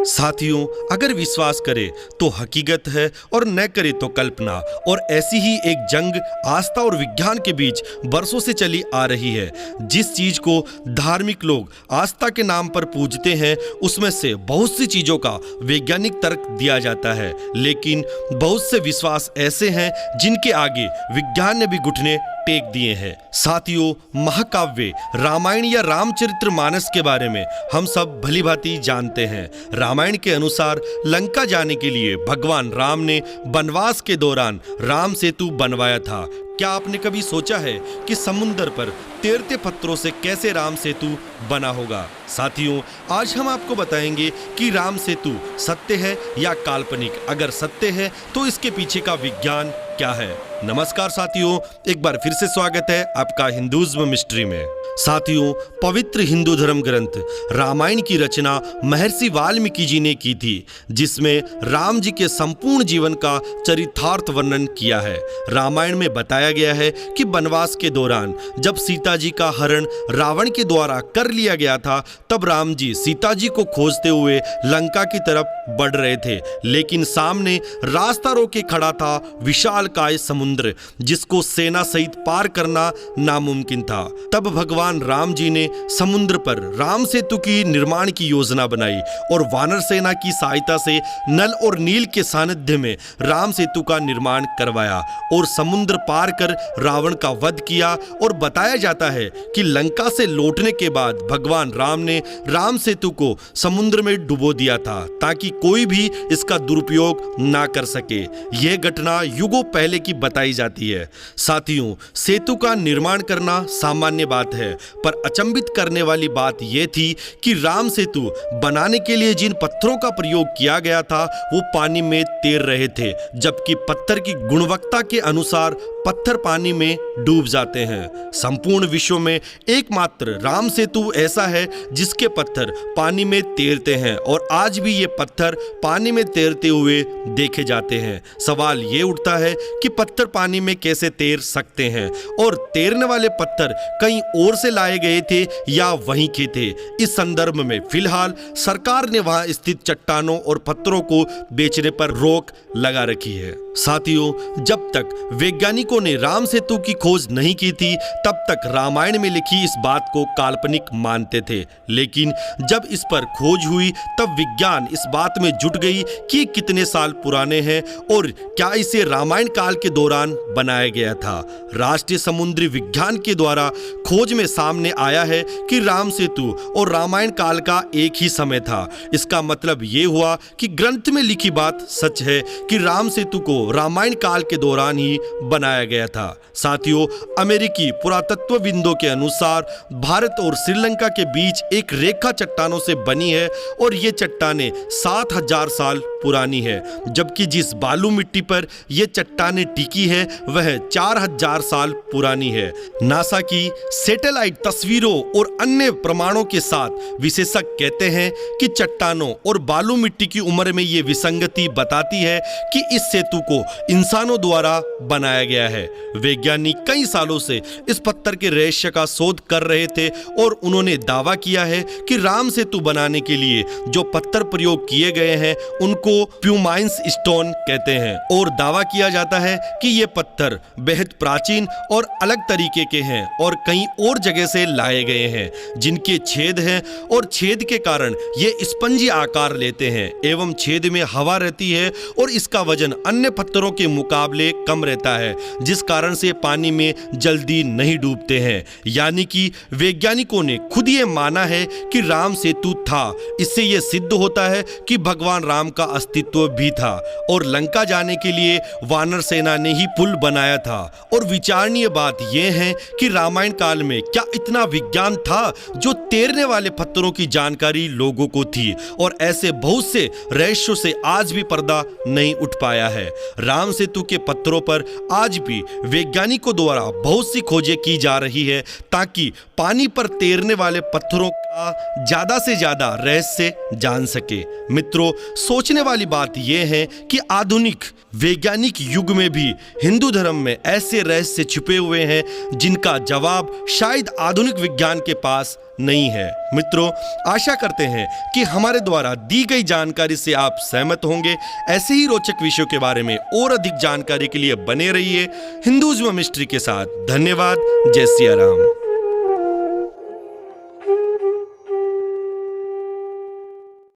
साथियों, अगर विश्वास करे तो हकीकत है और न करे तो कल्पना। और ऐसी ही एक जंग आस्था और विज्ञान के बीच बरसों से चली आ रही है। जिस चीज को धार्मिक लोग आस्था के नाम पर पूजते हैं, उसमें से बहुत सी चीजों का वैज्ञानिक तर्क दिया जाता है, लेकिन बहुत से विश्वास ऐसे हैं जिनके आगे विज्ञान ने भी घुटने टेक दिए हैं। साथियों, महाकाव्य रामायण या रामचरितमानस के बारे में हम सब भली भांति जानते हैं। रामायण के अनुसार लंका जाने के लिए भगवान राम ने वनवास के दौरान राम सेतु बनवाया था। क्या आपने कभी सोचा है कि समुद्र पर तैरते पत्थरों से कैसे राम सेतु बना होगा? साथियों, आज हम आपको बताएंगे कि राम सेतु सत्य है या काल्पनिक। अगर सत्य है तो इसके पीछे का विज्ञान क्या है। नमस्कार साथियों, एक बार फिर से स्वागत है आपका हिंदुइज्म मिस्ट्री में। साथियों, पवित्र हिंदू धर्म ग्रंथ रामायण की रचना महर्षि वाल्मीकि जी ने की थी, जिसमें राम जी के संपूर्ण जीवन का चरितार्थ वर्णन किया है। रामायण में बताया गया है कि वनवास के दौरान जब सीता जी का हरण रावण के द्वारा कर लिया गया था, तब राम जी सीता जी को खोजते हुए लंका की तरफ बढ़ रहे थे, लेकिन सामने रास्ता रोके खड़ा था विशालकाय समुद्र, जिसको सेना सहित पार करना नामुमकिन था। तब भगवान राम जी ने समुद्र पर राम सेतु की निर्माण की योजना बनाई और वानर सेना की सहायता से नल और नील के सानिध्य में राम सेतु का निर्माण करवाया और समुद्र पार कर रावण का वध किया। और बताया जाता है कि लंका से लौटने के बाद भगवान राम ने राम सेतु को समुद्र में डुबो दिया था, ताकि कोई भी इसका दुरुपयोग ना कर सके। यह घटना युगों पहले की बताई जाती है। साथियों, सेतु का निर्माण करना सामान्य बात है, पर अचंभित करने वाली बात यह थी कि राम सेतु बनाने के लिए जिन पत्थरों का प्रयोग किया गया था वो पानी में तैर रहे थे, जबकि पत्थर की गुणवत्ता के अनुसार पत्थर पानी में डूब जाते हैं। संपूर्ण विश्व में एकमात्र राम सेतु ऐसा है जिसके पत्थर पानी में तैरते हैं, और आज भी ये पत्थर पानी में तैरते हुए देखे जाते हैं। सवाल ये उठता है कि पत्थर पानी में कैसे तैर सकते हैं, और तैरने वाले पत्थर कहीं और से लाए गए थे या वहीं के थे। इस संदर्भ में फिलहाल सरकार ने वहां स्थित चट्टानों और पत्थरों को बेचने पर रोक लगा रखी है। साथियों, जब तक वैज्ञानिकों ने राम सेतु की खोज नहीं की थी, तब तक रामायण में लिखी इस बात को काल्पनिक मानते थे, लेकिन जब इस पर खोज हुई तब विज्ञान इस बात में जुट गई कि कितने साल पुराने हैं और क्या इसे रामायण काल के दौरान बनाया गया था। राष्ट्रीय समुद्री विज्ञान के द्वारा खोज में सामने आया है कि राम सेतु और रामायण काल का एक ही समय था। इसका मतलब ये हुआ कि ग्रंथ में लिखी बात सच है कि राम सेतु को रामायण काल के दौरान ही बनाया गया था। साथियों, अमेरिकी पुरातत्वविदों के अनुसार भारत और श्रीलंका के बीच एक रेखा चट्टानों से बनी है, और ये चट्टानें 7000 साल पुरानी है, जबकि जिस बालू मिट्टी पर यह चट्टानें टिकी है वह 4000 साल पुरानी है। नासा की सैटेलाइट तस्वीरों और अन्य प्रमाणों के साथ विशेषज्ञ कहते हैं कि चट्टानों और बालू मिट्टी की उम्र में ये विसंगति बताती है कि इस सेतु को इंसानों द्वारा बनाया गया है। वैज्ञानिक कई सालों से इस पत्थर के रहस्य का शोध कर रहे थे, और उन्होंने दावा किया है कि राम सेतु बनाने के लिए जो पत्थर प्रयोग किए गए हैं उनको प्यूमाइंस स्टोन कहते हैं, और दावा किया जाता है कि ये पत्थर बेहद प्राचीन और अलग तरीके के हैं और कहीं और जगह से लाए गए हैं, जिनके छेद हैं और छेद के कारण ये स्पंजी आकार लेते हैं एवं छेद में हवा रहती है और इसका वजन अन्य पत्थरों के मुकाबले कम रहता है, जिस कारण से पानी में जल्दी नहीं डूबते हैं। यानी कि वैज्ञानिकों ने खुद ये माना है कि राम सेतु था। इससे यह सिद्ध होता है कि भगवान राम का अस्तित्व भी था और लंका जाने के लिए वानर सेना ने ही पुल बनाया था। और विचारणीय बात यह है कि रामायण काल में क्या इतना विज्ञान था जो तैरने वाले पत्थरों की जानकारी लोगों को थी, और ऐसे बहुत से रहस्यों से आज भी पर्दा नहीं उठ पाया है। राम सेतु के पत्थरों पर आज भी वैज्ञानिकों द्वारा बहुत सी खोजें की जा रही है, ताकि पानी पर तैरने वाले पत्थरों का ज्यादा से ज्यादा रहस्य जान सके। मित्रों, सोचने वाली बात यह है कि आधुनिक वैज्ञानिक युग में भी हिंदू धर्म में ऐसे रहस्य छिपे हुए हैं जिनका जवाब शायद आधुनिक विज्ञान के पास नहीं है। मित्रों, आशा करते हैं कि हमारे द्वारा दी गई जानकारी से आप सहमत होंगे। ऐसे ही रोचक विषयों के बारे में और अधिक जानकारी के लिए बने रहिए हिंदुइज्म मिस्ट्री के साथ। धन्यवाद। जय सिया राम।